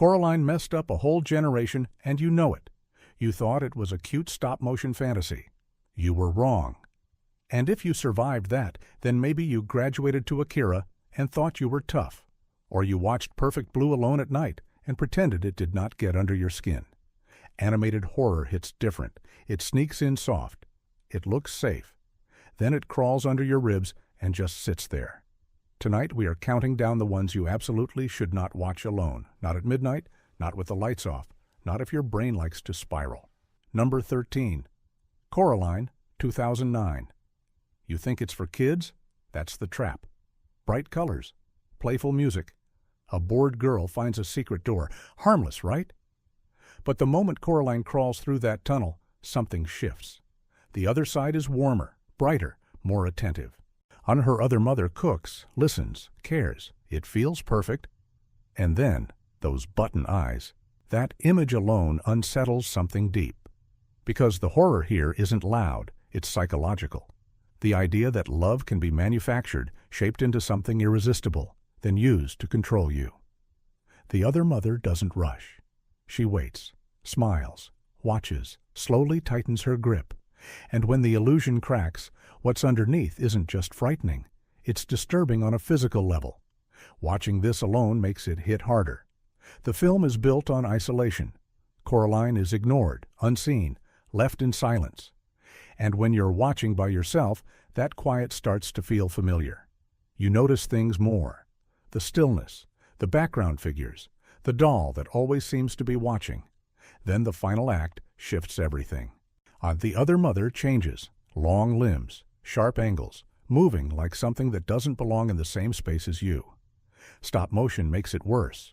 Coraline messed up a whole generation, and you know it. You thought it was a cute stop-motion fantasy. You were wrong. And if you survived that, then maybe you graduated to Akira and thought you were tough. Or you watched Perfect Blue alone at night and pretended it did not get under your skin. Animated horror hits different. It sneaks in soft. It looks safe. Then it crawls under your ribs and just sits there. Tonight we are counting down the ones you absolutely should not watch alone. Not at midnight, not with the lights off, not if your brain likes to spiral. Number 13. Coraline, 2009. You think it's for kids? That's the trap. Bright colors, playful music. A bored girl finds a secret door. Harmless, right? But the moment Coraline crawls through that tunnel, something shifts. The other side is warmer, brighter, more attentive. Her other mother cooks, listens, cares. It feels perfect. And then, those button eyes. That image alone unsettles something deep. Because the horror here isn't loud, it's psychological. The idea that love can be manufactured, shaped into something irresistible, then used to control you. The other mother doesn't rush. She waits, smiles, watches, slowly tightens her grip. And when the illusion cracks, what's underneath isn't just frightening. It's disturbing on a physical level. Watching this alone makes it hit harder. The film is built on isolation. Coraline is ignored, unseen, left in silence. And when you're watching by yourself, that quiet starts to feel familiar. You notice things more. The stillness, the background figures, the doll that always seems to be watching. Then the final act shifts everything. The other mother changes. Long limbs, sharp angles, moving like something that doesn't belong in the same space as you. Stop motion makes it worse.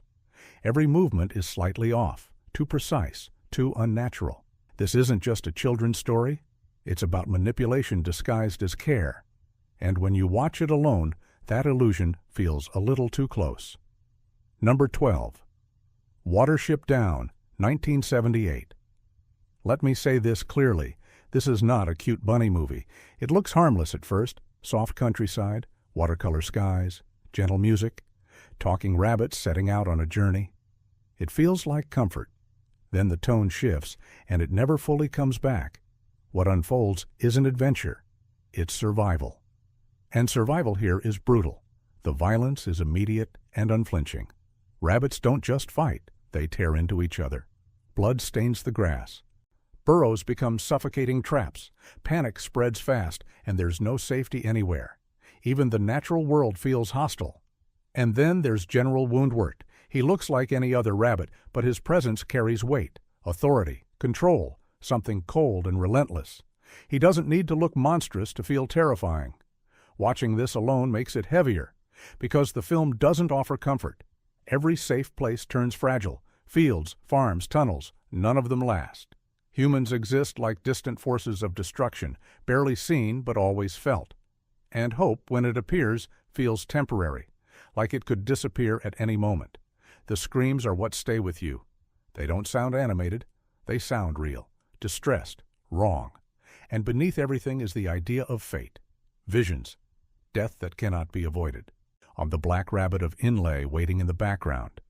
Every movement is slightly off, too precise, too unnatural. This isn't just a children's story. It's about manipulation disguised as care. And when you watch it alone, that illusion feels a little too close. Number 12. Watership Down, 1978. Let me say this clearly. This is not a cute bunny movie. It looks harmless at first. Soft countryside, watercolor skies, gentle music, talking rabbits setting out on a journey. It feels like comfort. Then the tone shifts, and it never fully comes back. What unfolds isn't adventure. It's survival. And survival here is brutal. The violence is immediate and unflinching. Rabbits don't just fight. They tear into each other. Blood stains the grass. Burrows become suffocating traps. Panic spreads fast, and there's no safety anywhere. Even the natural world feels hostile. And then there's General Woundwort. He looks like any other rabbit, but his presence carries weight, authority, control, something cold and relentless. He doesn't need to look monstrous to feel terrifying. Watching this alone makes it heavier, because the film doesn't offer comfort. Every safe place turns fragile. Fields, farms, tunnels, none of them last. Humans exist like distant forces of destruction, barely seen but always felt. And hope, when it appears, feels temporary, like it could disappear at any moment. The screams are what stay with you. They don't sound animated. They sound real, distressed, wrong. And beneath everything is the idea of fate. Visions. Death that cannot be avoided. On the black rabbit of inlay waiting in the background.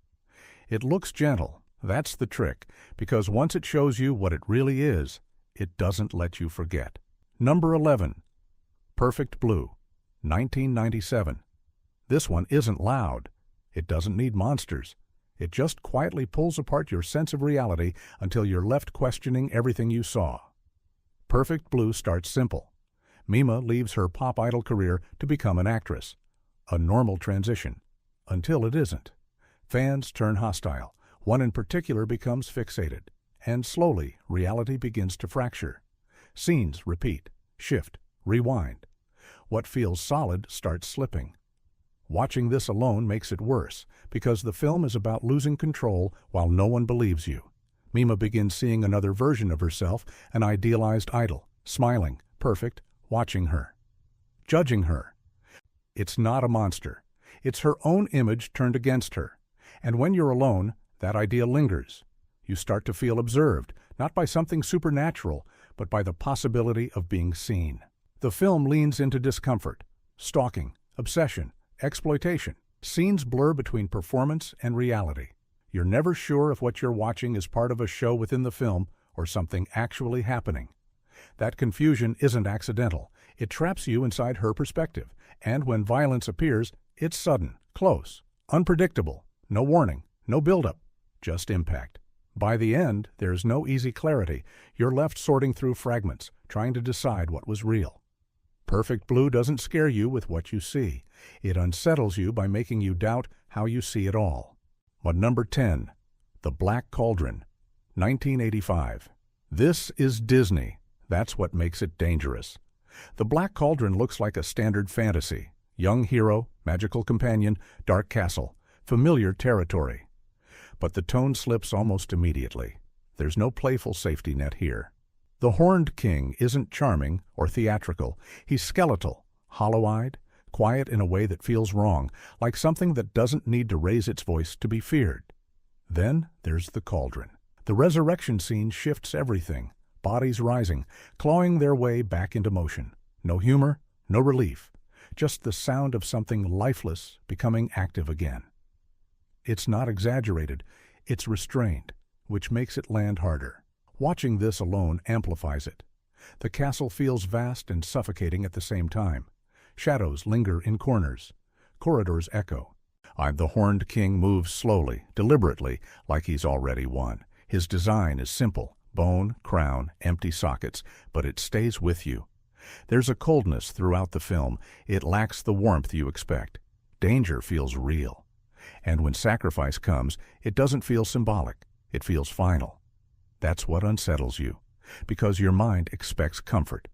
It looks gentle. That's the trick, because once it shows you what it really is, it doesn't let you forget. Number 11. Perfect Blue, 1997. This one isn't loud. It doesn't need monsters. It just quietly pulls apart your sense of reality until you're left questioning everything you saw. Perfect Blue starts simple. Mima leaves her pop idol career to become an actress. A normal transition. Until it isn't. Fans turn hostile. One in particular becomes fixated. And slowly, reality begins to fracture. Scenes repeat, shift, rewind. What feels solid starts slipping. Watching this alone makes it worse, because the film is about losing control while no one believes you. Mima begins seeing another version of herself, an idealized idol, smiling, perfect, watching her, judging her. It's not a monster. It's her own image turned against her. And when you're alone, that idea lingers. You start to feel observed, not by something supernatural, but by the possibility of being seen. The film leans into discomfort, stalking, obsession, exploitation. Scenes blur between performance and reality. You're never sure if what you're watching is part of a show within the film or something actually happening. That confusion isn't accidental. It traps you inside her perspective, and when violence appears, it's sudden, close, unpredictable, no warning, no build-up, just impact. By the end, there's no easy clarity. You're left sorting through fragments, trying to decide what was real. Perfect Blue doesn't scare you with what you see. It unsettles you by making you doubt how you see it all. But number 10, The Black Cauldron, 1985. This is Disney. That's what makes it dangerous. The Black Cauldron looks like a standard fantasy. Young hero, magical companion, dark castle, familiar territory. But the tone slips almost immediately. There's no playful safety net here. The Horned King isn't charming or theatrical. He's skeletal, hollow-eyed, quiet in a way that feels wrong, like something that doesn't need to raise its voice to be feared. Then there's the cauldron. The resurrection scene shifts everything, bodies rising, clawing their way back into motion. No humor, no relief, just the sound of something lifeless becoming active again. It's not exaggerated, it's restrained, which makes it land harder. Watching this alone amplifies it. The castle feels vast and suffocating at the same time. Shadows linger in corners. Corridors echo. The Horned King moves slowly, deliberately, like he's already won. His design is simple, bone, crown, empty sockets, but it stays with you. There's a coldness throughout the film. It lacks the warmth you expect. Danger feels real. And when sacrifice comes, it doesn't feel symbolic. It feels final. That's what unsettles you, because your mind expects comfort.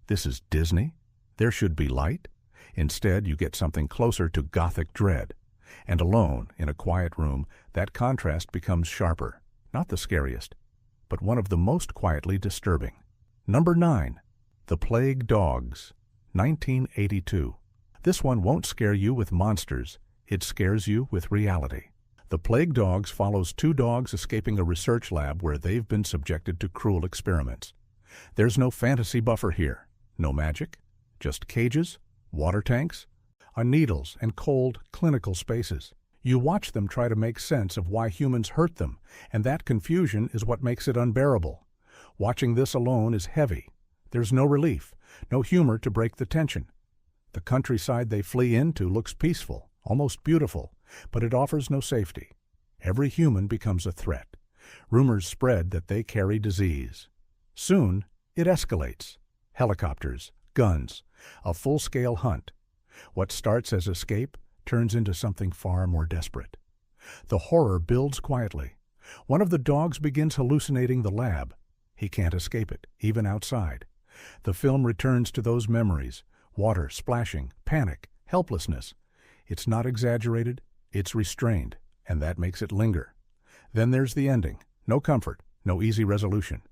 This is Disney? There should be light? Instead, you get something closer to gothic dread. And alone, in a quiet room, that contrast becomes sharper. Not the scariest, but one of the most quietly disturbing. Number 9. The Plague Dogs, 1982. This one won't scare you with monsters. It scares you with reality. The Plague Dogs follows two dogs escaping a research lab where they've been subjected to cruel experiments. There's no fantasy buffer here. No magic. Just cages, water tanks, needles, and cold, clinical spaces. You watch them try to make sense of why humans hurt them, and that confusion is what makes it unbearable. Watching this alone is heavy. There's no relief, no humor to break the tension. The countryside they flee into looks peaceful, almost beautiful, but it offers no safety. Every human becomes a threat. Rumors spread that they carry disease. Soon, it escalates. Helicopters, guns, a full-scale hunt. What starts as escape turns into something far more desperate. The horror builds quietly. One of the dogs begins hallucinating the lab. He can't escape it, even outside. The film returns to those memories: water splashing, panic, helplessness. It's not exaggerated, it's restrained, and that makes it linger. Then there's the ending. No comfort, no easy resolution.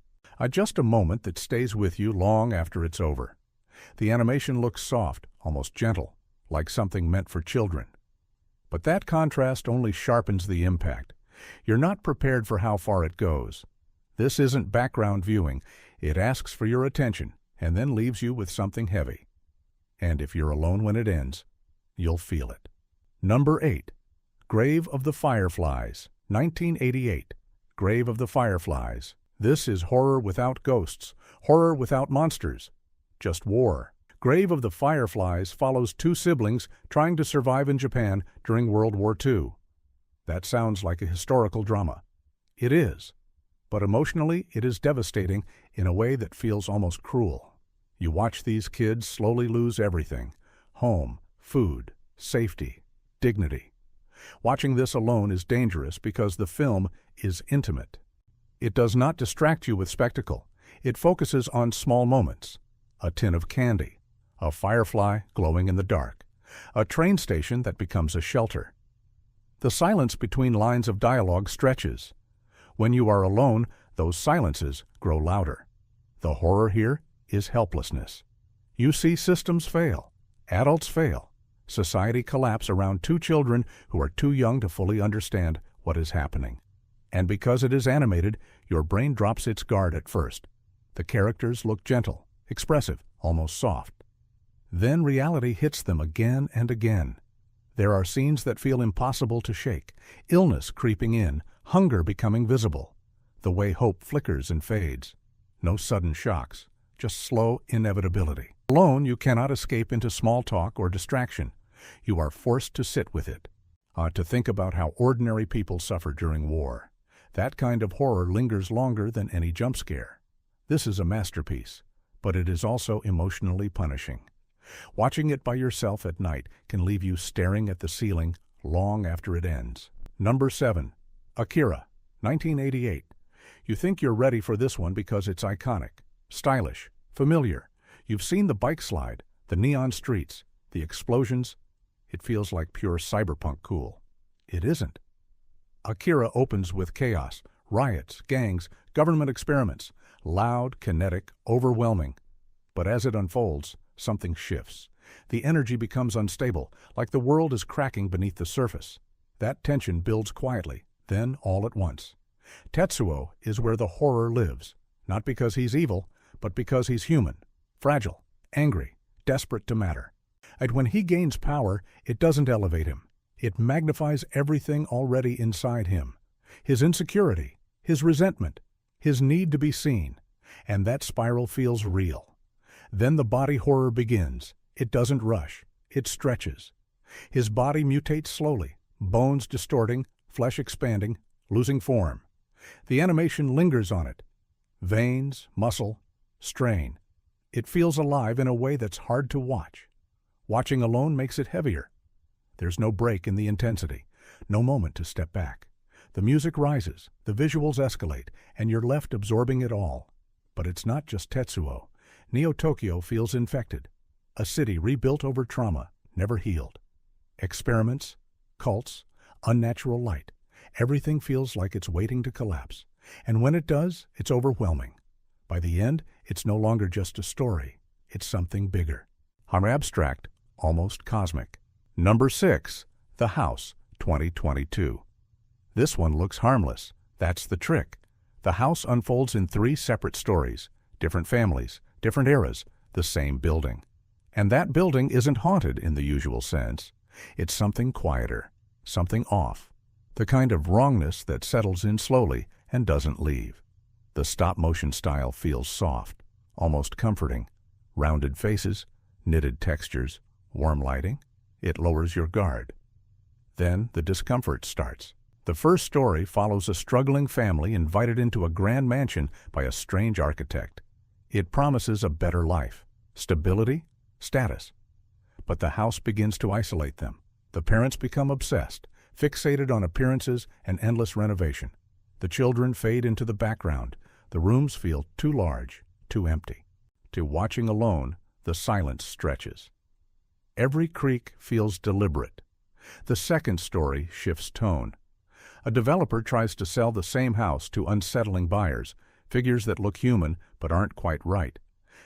Just a moment that stays with you long after it's over. The animation looks soft, almost gentle, like something meant for children. But that contrast only sharpens the impact. You're not prepared for how far it goes. This isn't background viewing. It asks for your attention and then leaves you with something heavy. And if you're alone when it ends, you'll feel it. Number 8. Grave of the Fireflies, 1988. Grave of the Fireflies. This is horror without ghosts, horror without monsters, just war. Grave of the Fireflies follows two siblings trying to survive in Japan during World War II. That sounds like a historical drama. It is. But emotionally, it is devastating in a way that feels almost cruel. You watch these kids slowly lose everything: home, food, safety, dignity. Watching this alone is dangerous because the film is intimate. It does not distract you with spectacle. It focuses on small moments: a tin of candy, a firefly glowing in the dark, a train station that becomes a shelter. The silence between lines of dialogue stretches. When you are alone, those silences grow louder. The horror here is helplessness. You see systems fail, adults fail, society collapse around two children who are too young to fully understand what is happening. And because it is animated, your brain drops its guard at first. The characters look gentle, expressive, almost soft. Then reality hits them again and again. There are scenes that feel impossible to shake: illness creeping in, Hunger becoming visible, the way hope flickers and fades. No sudden shocks, just slow inevitability. Alone, you cannot escape into small talk or distraction. You are forced to sit with it. To think about how ordinary people suffer during war. That kind of horror lingers longer than any jump scare. This is a masterpiece, but it is also emotionally punishing. Watching it by yourself at night can leave you staring at the ceiling long after it ends. Number 7. Akira, 1988. You think you're ready for this one because it's iconic, stylish, familiar. You've seen the bike slide, the neon streets, the explosions. It feels like pure cyberpunk cool. It isn't. Akira opens with chaos, riots, gangs, government experiments, loud, kinetic, overwhelming. But as it unfolds, something shifts. The energy becomes unstable, like the world is cracking beneath the surface. That tension builds quietly, then all at once. Tetsuo is where the horror lives, not because he's evil, but because he's human, fragile, angry, desperate to matter. And when he gains power, it doesn't elevate him. It magnifies everything already inside him. His insecurity, his resentment, his need to be seen. And that spiral feels real. Then the body horror begins. It doesn't rush. It stretches. His body mutates slowly, bones distorting, flesh expanding, losing form. The animation lingers on it. Veins, muscle, strain. It feels alive in a way that's hard to watch. Watching alone makes it heavier. There's no break in the intensity, no moment to step back. The music rises, the visuals escalate, and you're left absorbing it all. But it's not just Tetsuo. Neo-Tokyo feels infected. A city rebuilt over trauma, never healed. Experiments, cults, unnatural light. Everything feels like it's waiting to collapse. And when it does, it's overwhelming. By the end, it's no longer just a story. It's something bigger. Abstract, almost cosmic. Number 6. The House, 2022. This one looks harmless. That's the trick. The house unfolds in 3 separate stories, different families, different eras, the same building. And that building isn't haunted in the usual sense. It's something quieter, something off, the kind of wrongness that settles in slowly and doesn't leave. The stop-motion style feels soft, almost comforting. Rounded faces, knitted textures, warm lighting. It lowers your guard. Then the discomfort starts. The first story follows a struggling family invited into a grand mansion by a strange architect. It promises a better life, stability, status. But the house begins to isolate them. The parents become obsessed, fixated on appearances and endless renovation. The children fade into the background. The rooms feel too large, too empty. To watching alone, the silence stretches. Every creak feels deliberate. The second story shifts tone. A developer tries to sell the same house to unsettling buyers, figures that look human but aren't quite right.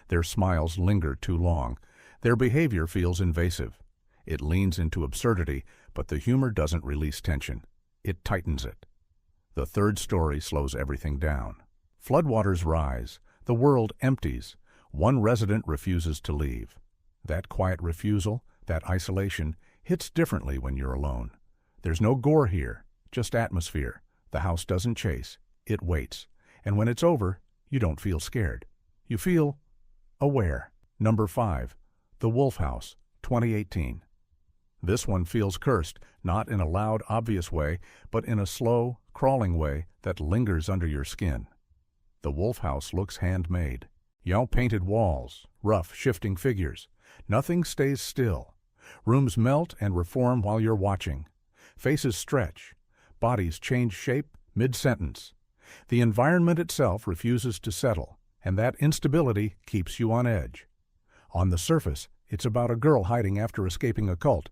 Their smiles linger too long. Their behavior feels invasive. It leans into absurdity, but the humor doesn't release tension. It tightens it. The third story slows everything down. Floodwaters rise. The world empties. One resident refuses to leave. That quiet refusal, that isolation, hits differently when you're alone. There's no gore here, just atmosphere. The house doesn't chase. It waits. And when it's over, you don't feel scared. You feel aware. Number 5. The Wolf House, 2018. This one feels cursed, not in a loud, obvious way, but in a slow, crawling way that lingers under your skin. The Wolf House looks handmade. Painted walls, rough, shifting figures. Nothing stays still. Rooms melt and reform while you're watching. Faces stretch. Bodies change shape mid-sentence. The environment itself refuses to settle, and that instability keeps you on edge. On the surface, it's about a girl hiding after escaping a cult,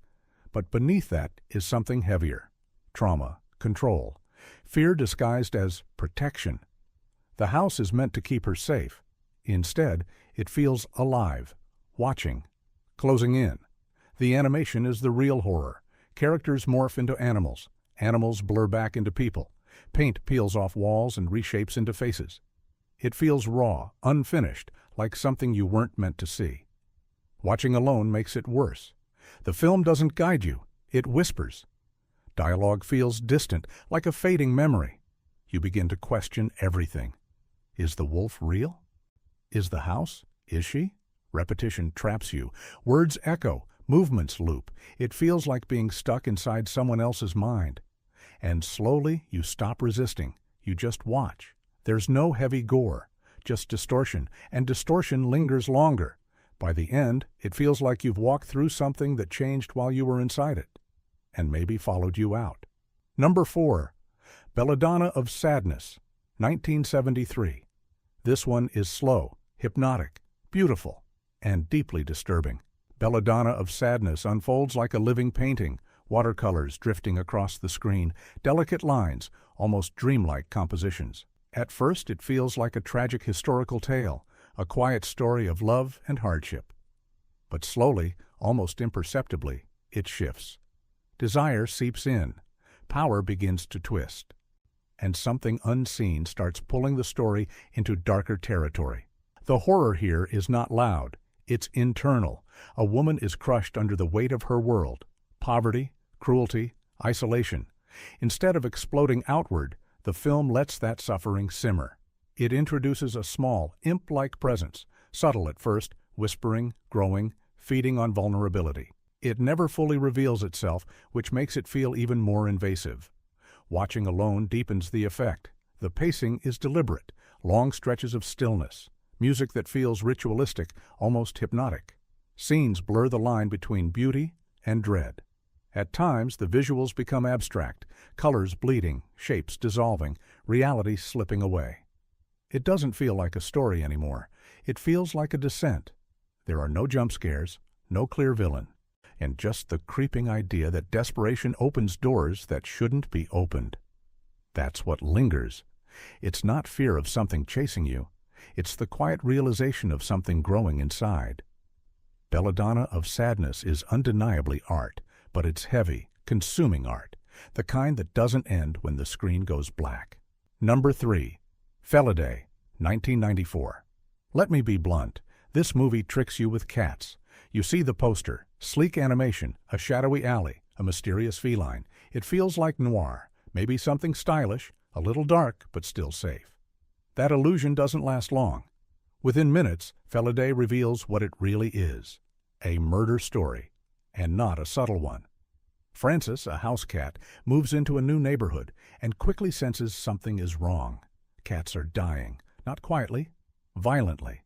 but beneath that is something heavier. Trauma, control, fear disguised as protection. The house is meant to keep her safe. Instead, it feels alive, watching, closing in. The animation is the real horror. Characters morph into animals. Animals blur back into people. Paint peels off walls and reshapes into faces. It feels raw, unfinished, like something you weren't meant to see. Watching alone makes it worse. The film doesn't guide you. It whispers. Dialogue feels distant, like a fading memory. You begin to question everything. Is the wolf real? Is the house? Is she? Repetition traps you. Words echo, movements loop. It feels like being stuck inside someone else's mind. And slowly you stop resisting. You just watch. There's no heavy gore, just distortion, and distortion lingers longer. By the end, it feels like you've walked through something that changed while you were inside it, and maybe followed you out. Number 4. Belladonna of Sadness, 1973. This one is slow, hypnotic, beautiful, and deeply disturbing. Belladonna of Sadness unfolds like a living painting, watercolors drifting across the screen, delicate lines, almost dreamlike compositions. At first, it feels like a tragic historical tale, a quiet story of love and hardship. But slowly, almost imperceptibly, it shifts. Desire seeps in, power begins to twist, and something unseen starts pulling the story into darker territory. The horror here is not loud, it's internal. A woman is crushed under the weight of her world, poverty, cruelty, isolation. Instead of exploding outward, the film lets that suffering simmer. It introduces a small, imp-like presence, subtle at first, whispering, growing, feeding on vulnerability. It never fully reveals itself, which makes it feel even more invasive. Watching alone deepens the effect. The pacing is deliberate, long stretches of stillness, music that feels ritualistic, almost hypnotic. Scenes blur the line between beauty and dread. At times, the visuals become abstract, colors bleeding, shapes dissolving, reality slipping away. It doesn't feel like a story anymore. It feels like a descent. There are no jump scares, no clear villain, and just the creeping idea that desperation opens doors that shouldn't be opened. That's what lingers. It's not fear of something chasing you. It's the quiet realization of something growing inside. Belladonna of Sadness is undeniably art, but it's heavy, consuming art, the kind that doesn't end when the screen goes black. Number 3. Felidae, 1994. Let me be blunt. This movie tricks you with cats. You see the poster, sleek animation, a shadowy alley, a mysterious feline. It feels like noir, maybe something stylish, a little dark, but still safe. That illusion doesn't last long. Within minutes, Felidae reveals what it really is: a murder story, and not a subtle one. Frances, a house cat, moves into a new neighborhood and quickly senses something is wrong. Cats are dying, not quietly, violently.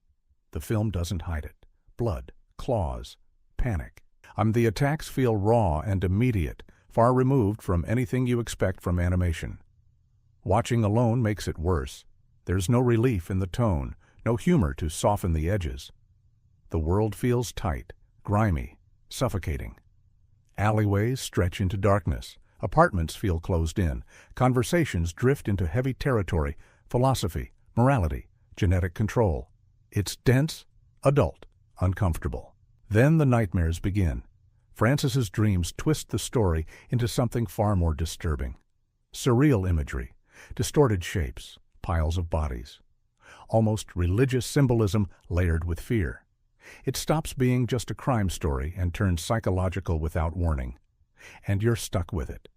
The film doesn't hide it. Blood, claws, panic. The attacks feel raw and immediate, far removed from anything you expect from animation. Watching alone makes it worse. There's no relief in the tone, no humor to soften the edges. The world feels tight, grimy, suffocating. Alleyways stretch into darkness. Apartments feel closed in. Conversations drift into heavy territory, philosophy, morality, genetic control. It's dense, adult, uncomfortable. Then the nightmares begin. Frances's dreams twist the story into something far more disturbing. Surreal imagery, distorted shapes, piles of bodies. Almost religious symbolism layered with fear. It stops being just a crime story and turns psychological without warning. And you're stuck with it.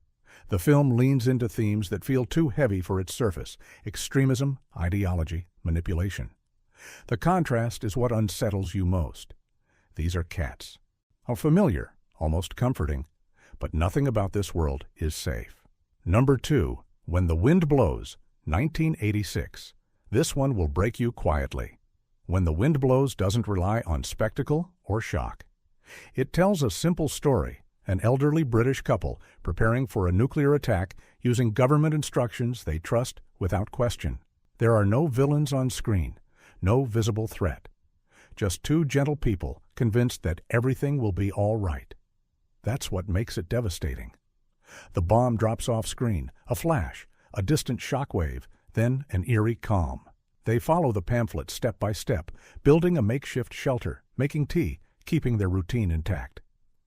The film leans into themes that feel too heavy for its surface: extremism, ideology, manipulation. The contrast is what unsettles you most. These are cats. Familiar, almost comforting, but nothing about this world is safe. Number 2. When the Wind Blows, 1986. This one will break you quietly. When the Wind Blows doesn't rely on spectacle or shock. It tells a simple story: an elderly British couple preparing for a nuclear attack using government instructions they trust without question. There are no villains on screen, no visible threat. Just two gentle people convinced that everything will be all right. That's what makes it devastating. The bomb drops off screen, a flash, a distant shockwave, then an eerie calm. They follow the pamphlet step by step, building a makeshift shelter, making tea, keeping their routine intact.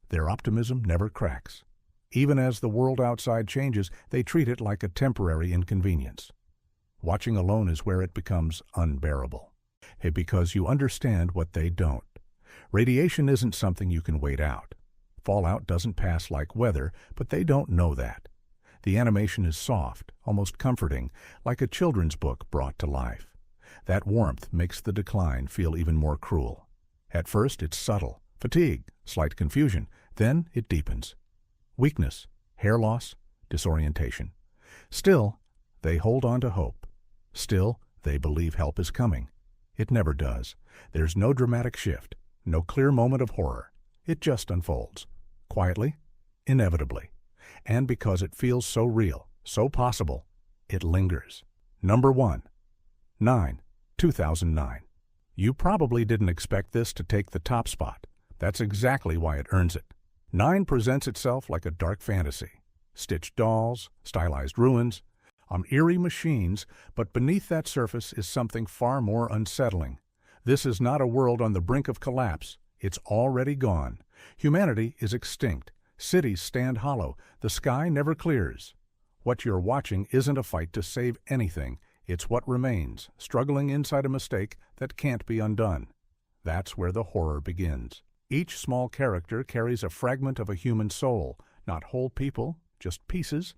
Their optimism never cracks. Even as the world outside changes, they treat it like a temporary inconvenience. Watching alone is where it becomes unbearable. Because you understand what they don't. Radiation isn't something you can wait out. Fallout doesn't pass like weather, but they don't know that. The animation is soft, almost comforting, like a children's book brought to life. That warmth makes the decline feel even more cruel. At first it's subtle, fatigue, slight confusion, then it deepens. Weakness, hair loss, disorientation. Still, they hold on to hope. Still, they believe help is coming. It never does. There's no dramatic shift, no clear moment of horror. It just unfolds. Quietly, inevitably. And because it feels so real, so possible, it lingers. Number 1. 2009. You probably didn't expect this to take the top spot. That's exactly why it earns it. 9 presents itself like a dark fantasy. Stitched dolls, stylized ruins, eerie machines, but beneath that surface is something far more unsettling. This is not a world on the brink of collapse. It's already gone. Humanity is extinct. Cities stand hollow. The sky never clears. What you're watching isn't a fight to save anything. It's what remains, struggling inside a mistake that can't be undone. That's where the horror begins. Each small character carries a fragment of a human soul, not whole people, just pieces.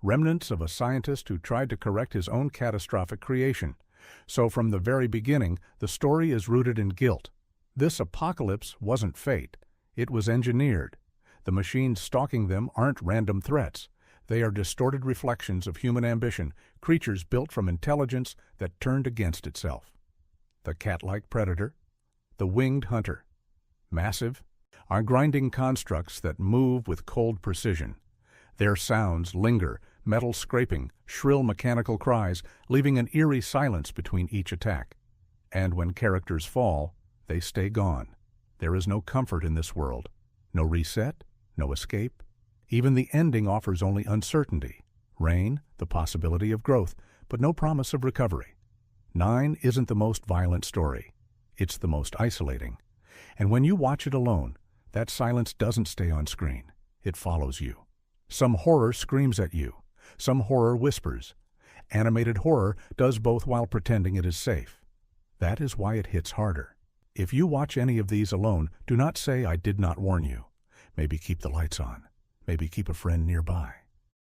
Remnants of a scientist who tried to correct his own catastrophic creation. So from the very beginning, the story is rooted in guilt. This apocalypse wasn't fate. It was engineered. The machines stalking them aren't random threats. They are distorted reflections of human ambition, creatures built from intelligence that turned against itself. The cat-like predator, the winged hunter. Massive, are grinding constructs that move with cold precision. Their sounds linger, metal scraping, shrill mechanical cries, leaving an eerie silence between each attack. And when characters fall, they stay gone. There is no comfort in this world. No reset, no escape. Even the ending offers only uncertainty. Rain, the possibility of growth, but no promise of recovery. 9 isn't the most violent story. It's the most isolating. And when you watch it alone, that silence doesn't stay on screen. It follows you. Some horror screams at you. Some horror whispers. Animated horror does both while pretending it is safe. That is why it hits harder. If you watch any of these alone, do not say I did not warn you. Maybe keep the lights on. Maybe keep a friend nearby.